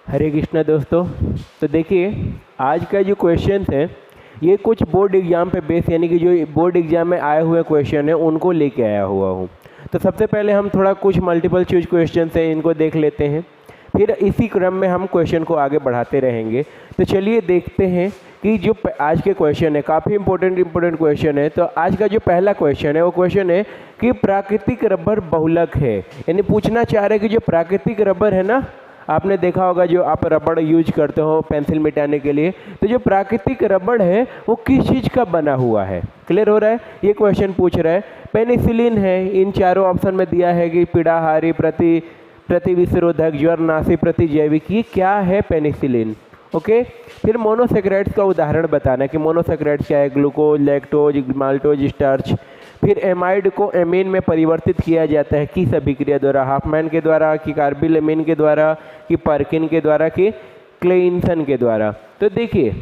हरे कृष्णा दोस्तों। तो देखिए आज का जो क्वेश्चन है ये कुछ बोर्ड एग्ज़ाम पे बेस, यानी कि जो बोर्ड एग्ज़ाम में आए हुए क्वेश्चन है उनको लेके आया हुआ हूँ। तो सबसे पहले हम थोड़ा कुछ मल्टीपल चॉइस क्वेश्चन है इनको देख लेते हैं, फिर इसी क्रम में हम क्वेश्चन को आगे बढ़ाते रहेंगे। तो चलिए देखते हैं कि जो आज के क्वेश्चन है काफ़ी इंपॉर्टेंट क्वेश्चन है। तो आज का जो पहला क्वेश्चन है वो क्वेश्चन है कि प्राकृतिक रबर बहुलक है, यानी पूछना चाह रहे हैं कि जो प्राकृतिक रबर है ना, आपने देखा होगा जो आप रबड़ यूज करते हो पेंसिल मिटाने के लिए, तो जो प्राकृतिक रबड़ है वो किस चीज़ का बना हुआ है। क्लियर हो रहा है? ये क्वेश्चन पूछ रहा है। पेनिसिलिन है, इन चारों ऑप्शन में दिया है कि पीड़ाहारी, प्रतिविषरोधक, ज्वरनाशी, प्रतिजैविक। ये क्या है पेनिसिलिन? ओके। फिर मोनोसेक्राइड्स का उदाहरण बताना कि मोनोसेक्राइड्स क्या है, ग्लूकोज, लैक्टोज, माल्टोज, स्टार्च। फिर एमाइड को एमीन में परिवर्तित किया जाता है किस अभिक्रिया द्वारा, हाफमैन के द्वारा, कि कार्बिल एमीन के द्वारा, कि पर्किन के द्वारा, कि क्लेइंसन के द्वारा। तो देखिए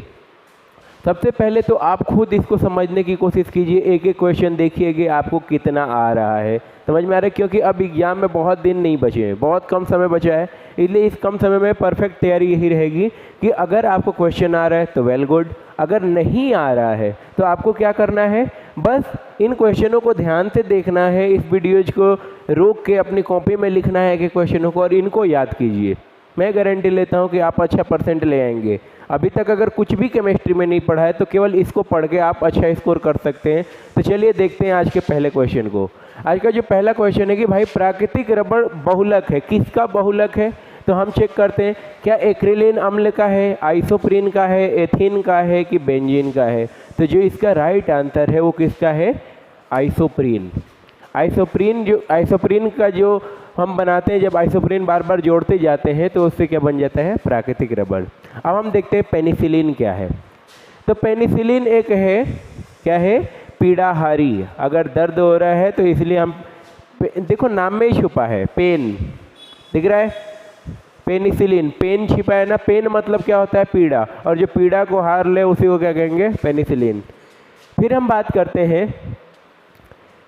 सबसे पहले तो आप खुद इसको समझने की कोशिश कीजिए, एक एक क्वेश्चन देखिए कि आपको कितना आ रहा है, समझ में आ रहा है? क्योंकि अब एग्जाम में बहुत दिन नहीं बचे हैं, बहुत कम समय बचा है, इसलिए इस कम समय में परफेक्ट तैयारी यही रहेगी कि अगर आपको क्वेश्चन आ रहा है तो वेल गुड, अगर नहीं आ रहा है तो आपको क्या करना है, बस इन क्वेश्चनों को ध्यान से देखना है, इस वीडियोज को रोक के अपनी कॉपी में लिखना है कि क्वेश्चनों को, और इनको याद कीजिए। मैं गारंटी लेता हूं कि आप अच्छा परसेंट ले आएंगे। अभी तक अगर कुछ भी केमिस्ट्री में नहीं पढ़ा है तो केवल इसको पढ़ के आप अच्छा स्कोर कर सकते हैं। तो चलिए देखते हैं आज के पहले क्वेश्चन को। आज का जो पहला क्वेश्चन है कि भाई प्राकृतिक रबड़ बहुलक है, किसका बहुलक है? तो हम चेक करते हैं क्या एक्रिलिन अम्ल का है, आइसोप्रीन का है, एथीन का है, कि बेंजीन का है। तो जो इसका राइट आंसर है वो किसका है? आइसोप्रीन। आइसोप्रीन का जो हम बनाते हैं, जब आइसोप्रीन बार बार जोड़ते जाते हैं तो उससे क्या बन जाता है? प्राकृतिक रबड़। अब हम देखते हैं पेनिसिलिन क्या है। तो पेनिसिलिन एक है, क्या है? पीड़ाहारी। अगर दर्द हो रहा है तो इसलिए हम, देखो नाम में ही छुपा है, पेन दिख रहा है, पेनिसिलिन, पेन छिपा है ना, पेन मतलब क्या होता है? पीड़ा, और जो पीड़ा को हार ले उसी को क्या कहेंगे? पेनिसिलिन। फिर हम बात करते हैं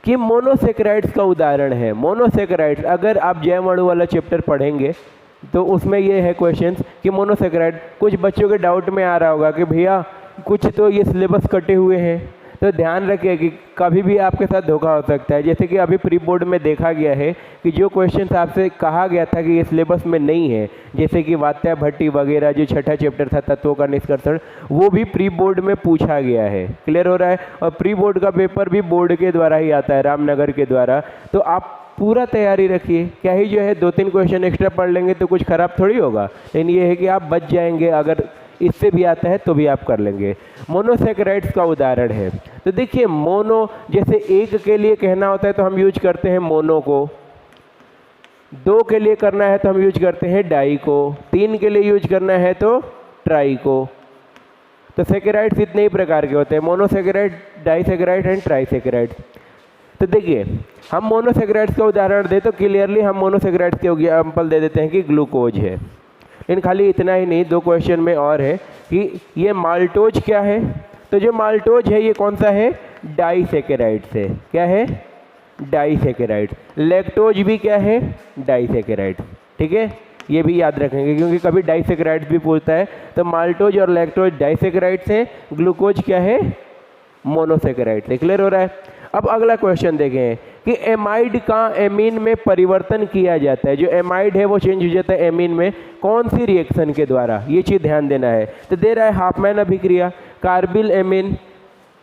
कि मोनोसेक्राइड्स का उदाहरण है। मोनोसेक्राइड्स, अगर आप जैव अणु वाला चैप्टर पढ़ेंगे तो उसमें ये है क्वेश्चंस कि मोनोसेक्राइड, कुछ बच्चों के डाउट में आ रहा होगा कि भैया कुछ तो ये सिलेबस कटे हुए हैं, तो ध्यान रखिए कि कभी भी आपके साथ धोखा हो सकता है। जैसे कि अभी प्री बोर्ड में देखा गया है कि जो क्वेश्चंस आपसे कहा गया था कि ये सिलेबस में नहीं है, जैसे कि वात्या भट्टी वगैरह, जो छठा चैप्टर था तत्वों का निष्कर्षण, वो भी प्री बोर्ड में पूछा गया है। क्लियर हो रहा है? और प्री बोर्ड का पेपर भी बोर्ड के द्वारा ही आता है, रामनगर के द्वारा। तो आप पूरा तैयारी रखिए, क्या ही जो है 2-3 क्वेश्चन एक्स्ट्रा पढ़ लेंगे तो कुछ खराब थोड़ी होगा, लेकिन ये है कि आप बच जाएंगे, अगर इससे भी आता है तो भी आप कर लेंगे। मोनोसेक्राइड्स का उदाहरण है, तो देखिए मोनो, जैसे एक के लिए कहना होता है तो हम यूज करते हैं मोनो को, 2 के लिए करना है तो हम यूज करते हैं डाई को, 3 के लिए यूज करना है तो ट्राई को। तो सेक्राइड्स इतने ही प्रकार के होते हैं, मोनोसेक्राइड, डाईसेक्राइड एंड ट्राईसेक्राइड। तो देखिए हम मोनोसेक्राइड्स का उदाहरण दे तो क्लियरली हम मोनोसेक्राइड्स के एग्जाम्पल दे देते हैं कि ग्लूकोज है। लेकिन खाली इतना ही नहीं, 2 क्वेश्चन में और है कि ये माल्टोज क्या है। तो जो माल्टोज है ये कौन सा है? डाईसेकेराइड से। क्या है? डाईसेकेराइड। लैक्टोज भी क्या है? डाईसेकेराइड। ठीक है, ये भी याद रखेंगे क्योंकि कभी डाईसेकेराइड भी पूछता है। तो माल्टोज और लैक्टोज डाईसेकेराइड से, ग्लूकोज क्या है? मोनोसेकेराइड से। क्लियर हो रहा है? अब अगला क्वेश्चन देखें कि एमाइड का एमीन में परिवर्तन किया जाता है। जो एमाइड है वो चेंज हो जाता है एमीन में, कौन सी रिएक्शन के द्वारा? ये चीज़ ध्यान देना है। तो दे रहा है हाफमैन अभिक्रिया, कार्बिल एमीन,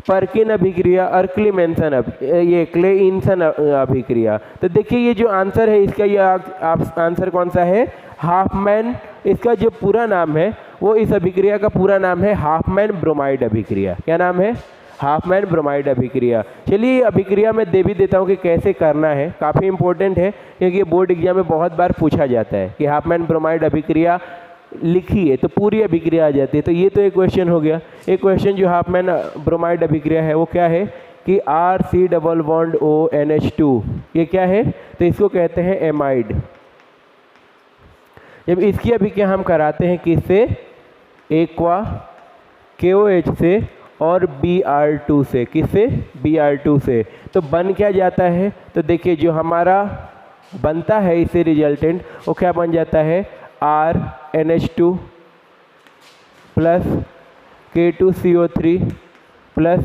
पर्किन अभिक्रिया और क्लेइंसन अभिक्रिया। तो देखिए ये जो आंसर है इसका, ये आंसर कौन सा है? हाफमैन। इसका जो पूरा नाम है वो, इस अभिक्रिया का पूरा नाम है हाफमैन ब्रोमाइड अभिक्रिया। क्या नाम है? हाफमैन ब्रोमाइड अभिक्रिया। चलिए ये अभिक्रिया मैं दे भी देता हूँ कि कैसे करना है, काफ़ी इंपॉर्टेंट है क्योंकि ये बोर्ड एग्जाम में बहुत बार पूछा जाता है कि हाफमैन ब्रोमाइड अभिक्रिया लिखी है तो पूरी अभिक्रिया आ जाती है। तो ये तो एक क्वेश्चन हो गया। एक क्वेश्चन जो हाफमैन ब्रोमाइड अभिक्रिया है वो क्या है कि RC+ONH2, ये क्या है? तो इसको कहते हैं एमाइड। जब इसकी अभिक्रिया हम कराते हैं किससे? एक्वा KOH से, और Br2 से, किससे? Br2 से। तो बन क्या जाता है? तो देखिए जो हमारा बनता है इससे रिजल्टेंट वो क्या बन जाता है? RNH2 plus K2CO3 plus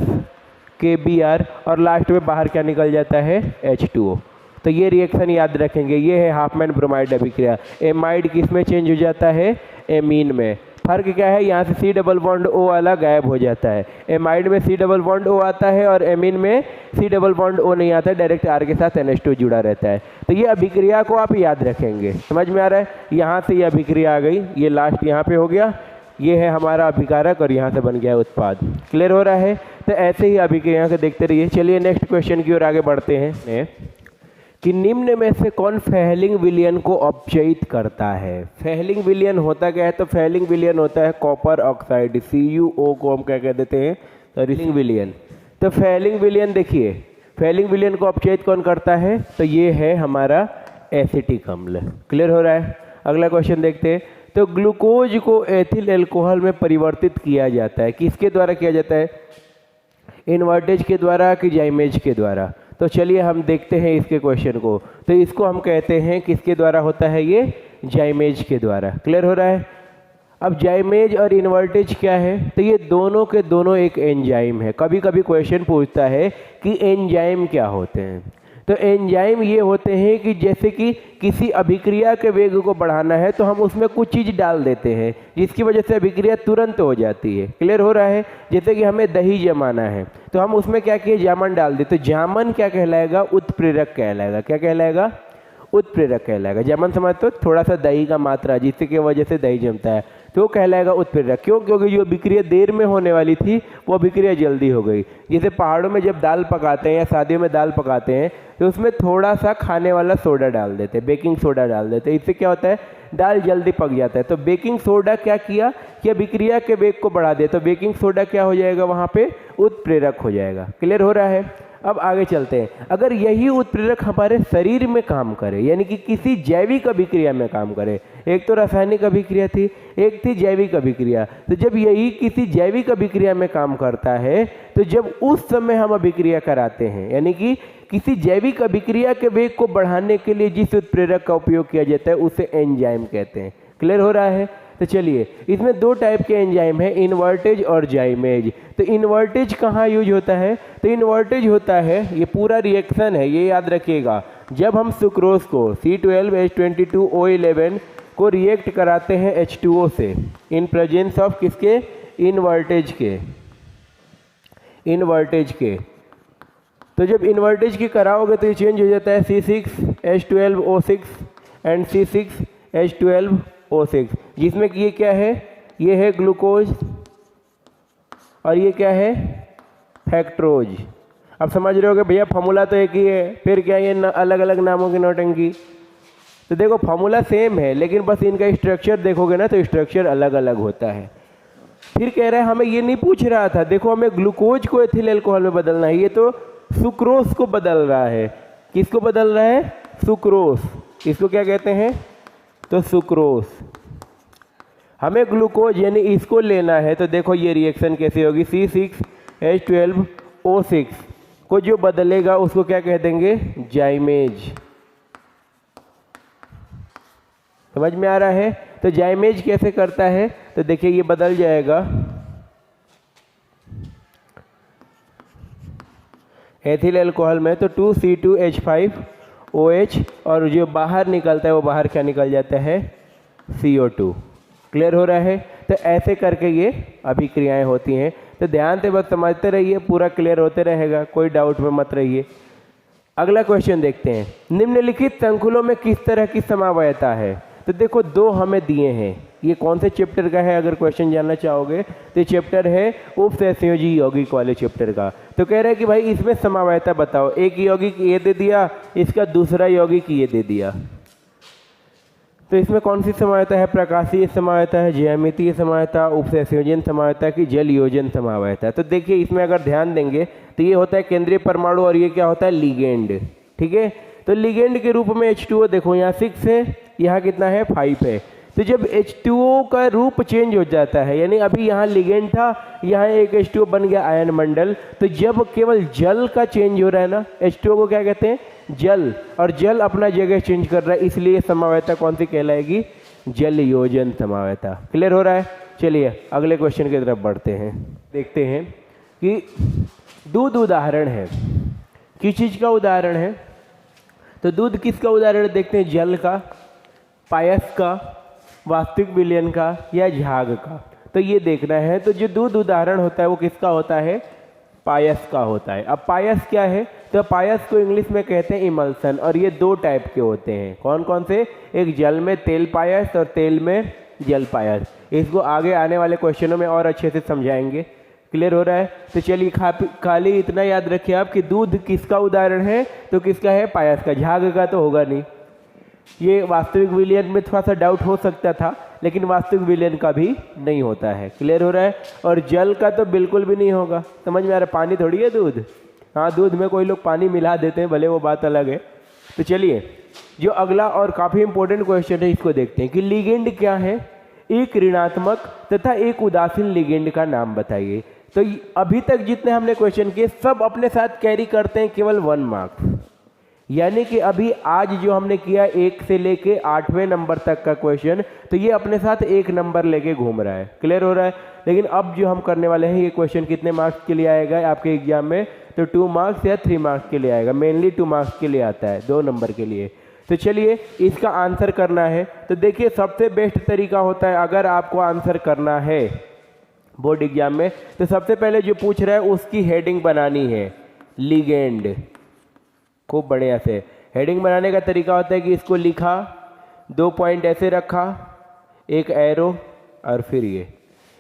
KBr और लास्ट में बाहर क्या निकल जाता है? H2O। तो ये रिएक्शन याद रखेंगे, ये है हाफमैन ब्रोमाइड अभिक्रिया। एमाइड किस में चेंज हो जाता है? एमीन में। फर्क क्या है? यहाँ से C डबल बॉन्ड O वाला गायब हो जाता है। एमाइड में C डबल बॉन्ड O आता है और एमीन में C डबल बॉन्ड O नहीं आता है, डायरेक्ट R के साथ NH2 जुड़ा रहता है। तो ये अभिक्रिया को आप याद रखेंगे। समझ में आ रहा है? यहाँ से ये अभिक्रिया आ गई, ये लास्ट यहाँ पे हो गया, ये है हमारा अभिकारक और यहाँ से बन गया उत्पाद। क्लियर हो रहा है? तो ऐसे ही अभिक्रिया को देखते रहिए। चलिए नेक्स्ट क्वेश्चन की ओर आगे बढ़ते हैं कि निम्न में से कौन फेहलिंग विलयन को अपचयित करता है? फेहलिंग विलयन होता क्या है? तो फेहलिंग विलयन होता है कॉपर ऑक्साइड, CuO को हम क्या कह देते हैं? फेहलिंग विलयन। तो फेहलिंग विलयन देखिए, फेहलिंग विलयन को अपचयित कौन करता है? तो ये है हमारा एसिटिक अम्ल। क्लियर हो रहा है? अगला क्वेश्चन देखते हैं। तो ग्लूकोज को एथिल अल्कोहल में परिवर्तित किया जाता है, किसके द्वारा किया जाता है? इन्वर्टेज के द्वारा कि जाइमेज के द्वारा? तो चलिए हम देखते हैं इसके क्वेश्चन को। तो इसको हम कहते हैं किसके द्वारा होता है? ये जाइमेज के द्वारा। क्लियर हो रहा है? अब जाइमेज और इन्वर्टेज क्या है? तो ये दोनों के दोनों एक एंजाइम है। कभी कभी क्वेश्चन पूछता है कि एंजाइम क्या होते हैं? तो एंजाइम ये होते हैं कि जैसे कि किसी अभिक्रिया के वेग को बढ़ाना है तो हम उसमें कुछ चीज़ डाल देते हैं जिसकी वजह से अभिक्रिया तुरंत हो जाती है। क्लियर हो रहा है? जैसे कि हमें दही जमाना है तो हम उसमें क्या किए? जामन डाल दे। तो जामन क्या कहलाएगा? उत्प्रेरक कहलाएगा। क्या कहलाएगा? उत्प्रेरक कहलाएगा। जामन समझ तो थोड़ा सा दही का मात्रा जिससे की वजह से दही जमता है, तो वो कहलाएगा उत्प्रेरक। क्यों? क्योंकि जो अभिक्रिया देर में होने वाली थी वो अभिक्रिया जल्दी हो गई। जैसे पहाड़ों में जब दाल पकाते हैं या शादियों में दाल पकाते हैं तो उसमें थोड़ा सा खाने वाला सोडा डाल देते हैं, बेकिंग सोडा डाल देते हैं। इससे क्या होता है? दाल जल्दी पक जाता है। तो बेकिंग सोडा क्या किया कि अभिक्रिया के वेग को बढ़ा दे, तो बेकिंग सोडा क्या हो जाएगा? वहाँ पे उत्प्रेरक हो जाएगा। क्लियर हो रहा है? अब आगे चलते हैं। अगर यही उत्प्रेरक हमारे शरीर में काम करे, यानी कि किसी जैविक अभिक्रिया में काम करे, एक तो रासायनिक अभिक्रिया थी, एक थी जैविक अभिक्रिया, तो जब यही किसी जैविक अभिक्रिया में काम करता है तो जब उस समय हम अभिक्रिया कराते हैं, यानी कि किसी जैविक अभिक्रिया के वेग को बढ़ाने के लिए जिस उत्प्रेरक का उपयोग किया जाता है उसे एंजाइम कहते हैं। क्लियर हो रहा है? तो चलिए, इसमें दो टाइप के एंजाइम है, इन्वर्टेज और जाइमेज। तो इन्वर्टेज कहाँ यूज होता है? तो इन्वर्टेज होता है, ये पूरा रिएक्शन है, ये याद रखिएगा, जब हम सुक्रोज को C12H22O11 को रिएक्ट कराते हैं H2O से इन प्रेजेंस ऑफ किसके? इन्वर्टेज के। इन्वर्टेज के तो जब इन्वर्टेज की कराओगे तो ये चेंज हो जाता है C6H12O6 एंड C6H12O6, जिसमें कि ये क्या है? ये है ग्लूकोज और ये क्या है? फ्रक्टोज। अब समझ रहे हो कि भैया फॉर्मूला तो एक ही है, फिर क्या ये अलग अलग नामों की नौटंकी? तो देखो फॉर्मूला सेम है लेकिन बस इनका स्ट्रक्चर देखोगे ना तो स्ट्रक्चर अलग अलग होता है। फिर कह रहा है हमें ये नहीं पूछ रहा था, देखो हमें ग्लूकोज को एथिल अल्कोहल में बदलना है, ये तो सुक्रोज को बदल रहा है। किसको बदल रहा है? सुक्रोज। इसको क्या कहते हैं? तो सुक्रोज। हमें ग्लूकोज यानी इसको लेना है, तो देखो ये रिएक्शन कैसे होगी? C6H12O6 को जो बदलेगा उसको क्या कह देंगे? जाइमेज। समझ में आ रहा है? तो जाइमेज कैसे करता है? तो देखिए ये बदल जाएगा एथिल अल्कोहल में, तो 2C2H5OH और जो बाहर निकलता है वो बाहर क्या निकल जाता है? CO2। क्लियर हो रहा है? तो ऐसे करके ये अभिक्रियाएं होती हैं। तो ध्यान से बस समझते रहिए, पूरा क्लियर होते रहेगा, कोई डाउट में मत रहिए। अगला क्वेश्चन देखते हैं। निम्नलिखित संकुलों में किस तरह की समवायता है? तो देखो दो हमें दिए हैं, ये कौन से चैप्टर का है? अगर क्वेश्चन जानना चाहोगे तो ये चैप्टर है उपसंयोजी यौगिक वाले चैप्टर का। तो कह रहे हैं कि भाई इसमें समवायता बताओ। एक यौगिक ये दे दिया, इसका दूसरा यौगिक ये दे दिया। तो इसमें कौन सी समवायता है? प्रकाशीय समवायता है, ज्यामितीय समवायता, उपसंयोजन समवायता की जल योजन समवायता। तो देखिए इसमें अगर ध्यान देंगे तो ये होता है केंद्रीय परमाणु और ये क्या होता है? लिगेंड। ठीक है, तो लिगेंड के रूप में H2O देखो यहाँ 6 है, यहाँ कितना है? 5 है। तो जब H2O का रूप चेंज हो जाता है, यानी अभी यहाँ लिगेंड था, यहाँ एक H2O बन गया आयन मंडल, तो जब केवल जल का चेंज हो रहा है ना, H2O को क्या कहते हैं, जल, और जल अपना जगह चेंज कर रहा है, इसलिए समवायता कौन सी कहलाएगी, जल योजन समवायता। क्लियर हो रहा है। चलिए अगले क्वेश्चन की तरफ बढ़ते हैं। देखते हैं कि दूध उदाहरण है, किस चीज़ का उदाहरण है, तो दूध किसका उदाहरण देखते हैं, जल का, पायस का, वास्तविक विलयन का, या झाग का। तो ये देखना है। तो जो दूध उदाहरण होता है वो किसका होता है, पायस का होता है। अब पायस क्या है, तो पायस को इंग्लिश में कहते हैं इमल्सन, और ये दो टाइप के होते हैं। कौन कौन से, एक जल में तेल पायस और तेल में जल पायस। इसको आगे आने वाले क्वेश्चनों में और अच्छे से समझाएंगे। क्लियर हो रहा है। तो चलिए खाली इतना याद रखिए आप कि दूध किसका उदाहरण है, तो किसका है, पायस का। झाग का तो होगा नहीं, ये वास्तविक विलयन में थोड़ा सा डाउट हो सकता था, लेकिन वास्तविक विलयन का भी नहीं होता है। क्लियर हो रहा है। और जल का तो बिल्कुल भी नहीं होगा, समझ में आ रहा है, पानी थोड़ी है दूध। हाँ, दूध में कोई लोग पानी मिला देते हैं, भले वो बात अलग है। तो चलिए जो अगला और काफ़ी इंपॉर्टेंट क्वेश्चन है इसको देखते हैं कि लिगेंड क्या है, एक ऋणात्मक तथा एक उदासीन लिगेंड का नाम बताइए। तो अभी तक जितने हमने क्वेश्चन किए सब अपने साथ कैरी करते हैं केवल 1 मार्क्स, यानी कि अभी आज जो हमने किया 1 से लेके 8वें नंबर तक का क्वेश्चन, तो ये अपने साथ 1 नंबर लेके घूम रहा है। क्लियर हो रहा है। लेकिन अब जो हम करने वाले हैं ये क्वेश्चन कितने मार्क्स के लिए आएगा आपके एग्जाम में, तो 2 मार्क्स या 3 मार्क्स के लिए आएगा। मेनली 2 मार्क्स के लिए आता है, 2 नंबर के लिए। तो चलिए इसका आंसर करना है। तो देखिए सबसे बेस्ट तरीका होता है, अगर आपको आंसर करना है बोर्ड एग्जाम में, तो सबसे पहले जो पूछ रहा है उसकी हेडिंग बनानी है, लिगेंड। खूब बढ़िया से हेडिंग बनाने का तरीका होता है कि इसको लिखा, 2 पॉइंट ऐसे रखा, एक एरो, और फिर ये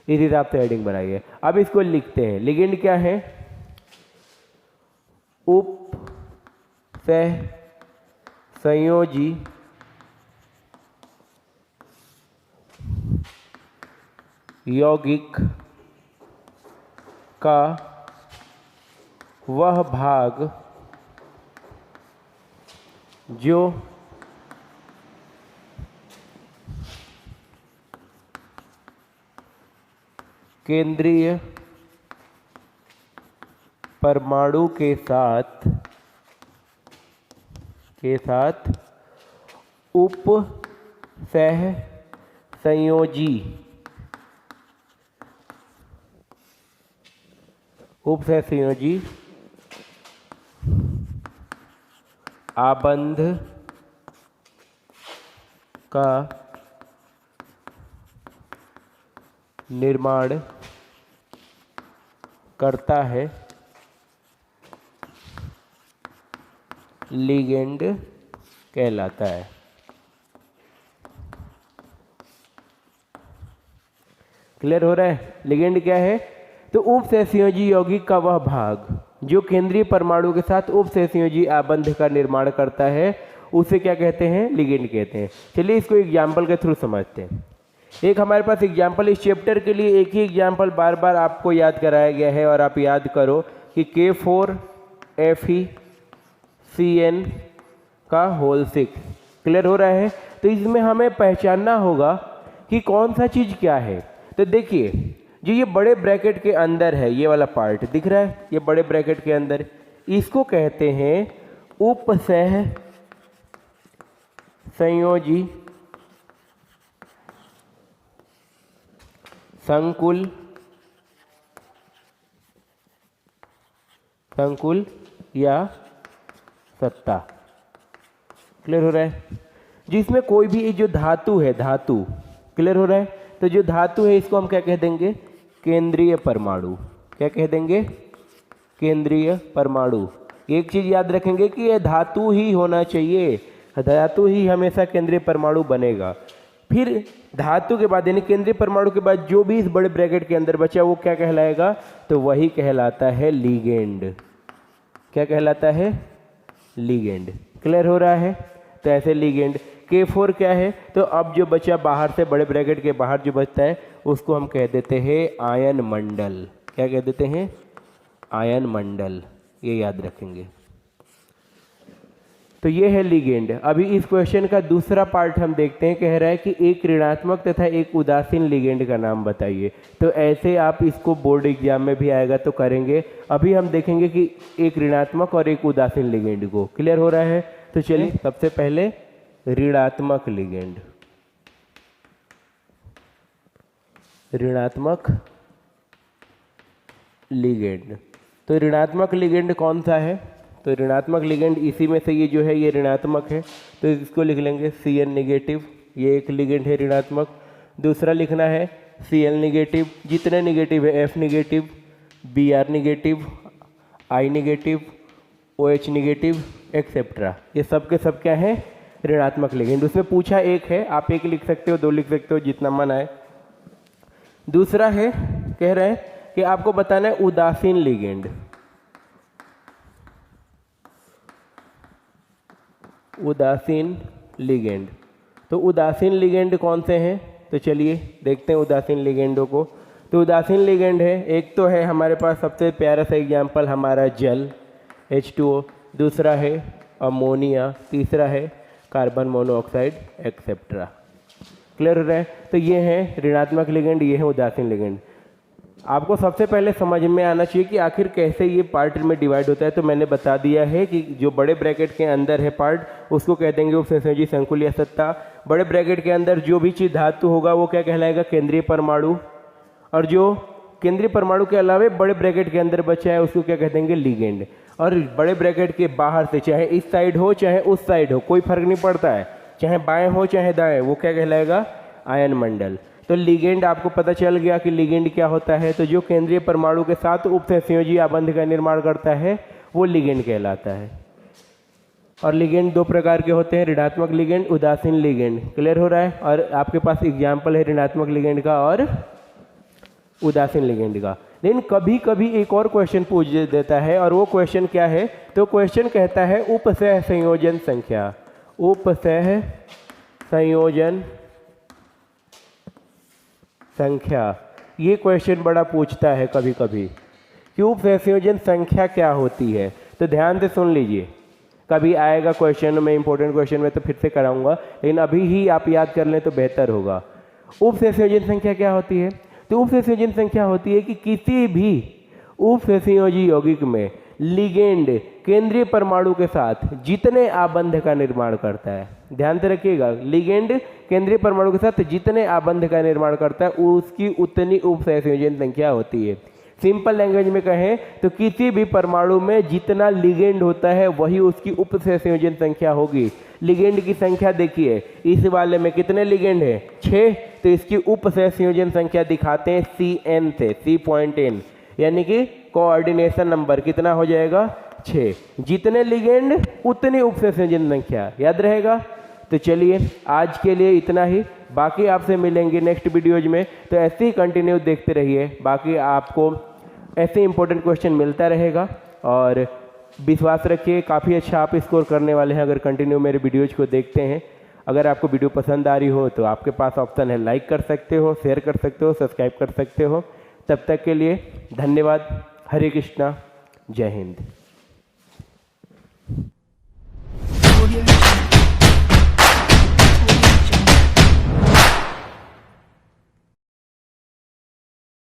इस हिसाब से हेडिंग बनाइए। अब इसको लिखते हैं। लिगेंड क्या है, उप सह संयोजी यौगिक का वह भाग जो केंद्रीय परमाणु के साथ उप सह संयोजी आबंध का निर्माण करता है, लिगेंड कहलाता है। क्लियर हो रहा है। लिगेंड क्या है, तो उपसहसंयोजी यौगिक का वह भाग जो केंद्रीय परमाणु के साथ उपसहसंयोजी आबंध का निर्माण करता है, उसे क्या कहते हैं, लिगेंड कहते हैं। चलिए इसको एग्जाम्पल के थ्रू समझते हैं। एक हमारे पास एग्जाम्पल, इस चैप्टर के लिए एक ही एग्जाम्पल बार बार आपको याद कराया गया है, और आप याद करो कि K4FeCN का होल 6। क्लियर हो रहा है। तो इसमें हमें पहचानना होगा कि कौन सा चीज़ क्या है। तो देखिए जो ये बड़े ब्रैकेट के अंदर है, ये वाला पार्ट दिख रहा है, ये बड़े ब्रैकेट के अंदर, इसको कहते हैं उपसह संयोजी संकुल या सत्ता। क्लियर हो रहा है। जिसमें कोई भी जो धातु है, धातु, क्लियर हो रहा है। तो जो धातु है इसको हम क्या कह देंगे, केंद्रीय परमाणु। क्या कह देंगे, केंद्रीय परमाणु। एक चीज याद रखेंगे कि यह धातु ही होना चाहिए, धातु ही हमेशा केंद्रीय परमाणु बनेगा। फिर धातु के बाद यानी केंद्रीय परमाणु के बाद जो भी इस बड़े ब्रैकेट के अंदर बचा वो क्या कहलाएगा, तो वही कहलाता है लिगेंड। क्या कहलाता है, लिगेंड। क्लियर हो रहा है। तो ऐसे लिगेंड K4 क्या है, तो अब जो बचा बाहर से, बड़े ब्रैकेट के बाहर जो बचता है उसको हम कह देते हैं आयन मंडल। क्या कह देते हैं, आयन मंडल। ये याद रखेंगे। तो ये है लिगेंड। अभी इस क्वेश्चन का दूसरा पार्ट हम देखते हैं, कह रहा है कि एक ऋणात्मक तथा एक उदासीन लिगेंड का नाम बताइए। तो ऐसे आप इसको बोर्ड एग्जाम में भी आएगा तो करेंगे। अभी हम देखेंगे कि एक ऋणात्मक और एक उदासीन लिगेंड को। क्लियर हो रहा है? तो चलिए सबसे पहले ऋणात्मक लिगेंड। ऋणात्मक लिगेंड, तो ऋणात्मक लिगेंड कौन सा है? तो ऋणात्मक लिगेंड इसी में से ये जो है ये ऋणात्मक है, तो इसको लिख लेंगे Cn नेगेटिव, ये एक लिगेंड है ऋणात्मक। दूसरा लिखना है Cl नेगेटिव, जितने नेगेटिव है F negative, Br negative, I negative, OH negative etcetera, ये सब के सब क्या है? ऋणात्मक लिगेंड। उसमें पूछा एक है, आप एक लिख सकते हो, दो लिख सकते हो, जितना मन आए। दूसरा है, कह रहे हैं कि आपको बताना है उदासीन लिगेंड। उदासीन लिगेंड, तो उदासीन लिगेंड कौन से हैं? तो चलिए देखते हैं उदासीन लिगेंडों को। तो उदासीन लिगेंड है, एक तो है हमारे पास सबसे प्यारा सा एग्जाम्पल हमारा जल H2O, दूसरा है अमोनिया, तीसरा है कार्बन मोनोऑक्साइड एक्सेट्रा। क्लियर हो रहा है? तो ये है ऋणात्मक लिगेंड, ये है उदासीन लिगेंड। आपको सबसे पहले समझ में आना चाहिए कि आखिर कैसे ये पार्ट में डिवाइड होता है। तो मैंने बता दिया है कि जो बड़े ब्रैकेट के अंदर है पार्ट, उसको कह देंगे उपसंयोजी संकुल या सत्ता। बड़े ब्रैकेट के अंदर जो भी चीज धातु होगा वो क्या कहलाएगा? केंद्रीय परमाणु। और जो केंद्रीय परमाणु के अलावा बड़े ब्रैकेट के अंदर बचा है उसको क्या कह देंगे? लिगेंड। और बड़े ब्रैकेट के बाहर से, चाहे इस साइड हो चाहे उस साइड हो, कोई फर्क नहीं पड़ता है, चाहे बाएं हो चाहे दाएं, वो क्या कहलाएगा? आयन मंडल। तो लिगेंड आपको पता चल गया कि लिगेंड क्या होता है। तो जो केंद्रीय परमाणु के साथ उपसंयोजी आबंध का निर्माण करता है वो लिगेंड कहलाता है। और लिगेंड दो प्रकार के होते हैं, ऋणात्मक लिगेंड, उदासीन लिगेंड। क्लियर हो रहा है? और आपके पास एग्जाम्पल है ऋणात्मक लिगेंड का और उदासीन लिगेंड का। लेकिन कभी कभी एक और क्वेश्चन पूछ देता है, और वो क्वेश्चन क्या है? तो क्वेश्चन कहता है उपसह संयोजन संख्या। उपसह संयोजन संख्या, ये क्वेश्चन बड़ा पूछता है कभी कभी कि उपसह संयोजन संख्या क्या होती है। तो ध्यान से सुन लीजिए, कभी आएगा क्वेश्चन में, इंपॉर्टेंट क्वेश्चन में, तो फिर से कराऊंगा, लेकिन अभी ही आप याद कर लें तो बेहतर होगा। उपसह संयोजन संख्या क्या होती है? तो उपसह संयोजन संख्या होती है कि किसी भी उपसंयोजी यौगिक में लिगेंड केंद्रीय परमाणु के साथ जितने आबंध का निर्माण करता है, ध्यान से रखिएगा, लिगेंड केंद्रीय परमाणु के साथ जितने आबंध का निर्माण करता है उसकी उतनी उपसह संयोजन संख्या होती है। सिंपल लैंग्वेज में कहें तो किसी भी परमाणु में जितना लिगेंड होता है वही उसकी उपसह संयोजन संख्या होगी। लिगेंड की संख्या देखिए, इस वाले में कितने लिगेंड है? 6, तो इसकी उपसह संयोजन संख्या दिखाते हैं Cn से, C.n, यानी कि कोऑर्डिनेशन नंबर कितना हो जाएगा? 6। जितने लिगेंड उतनी उपसह संयोजन संख्या, याद रहेगा? तो चलिए आज के लिए इतना ही, बाकी आपसे मिलेंगे नेक्स्ट वीडियोज में। तो ऐसे ही कंटिन्यू देखते रहिए, बाकी आपको ऐसे इंपॉर्टेंट क्वेश्चन मिलता रहेगा। और विश्वास रखिए काफ़ी अच्छा आप स्कोर करने वाले हैं अगर कंटिन्यू मेरे वीडियोज को देखते हैं। अगर आपको वीडियो पसंद आ रही हो तो आपके पास ऑप्शन है, लाइक कर सकते हो, शेयर कर सकते हो, सब्सक्राइब कर सकते हो। तब तक के लिए धन्यवाद। हरे कृष्णा, जय हिंद।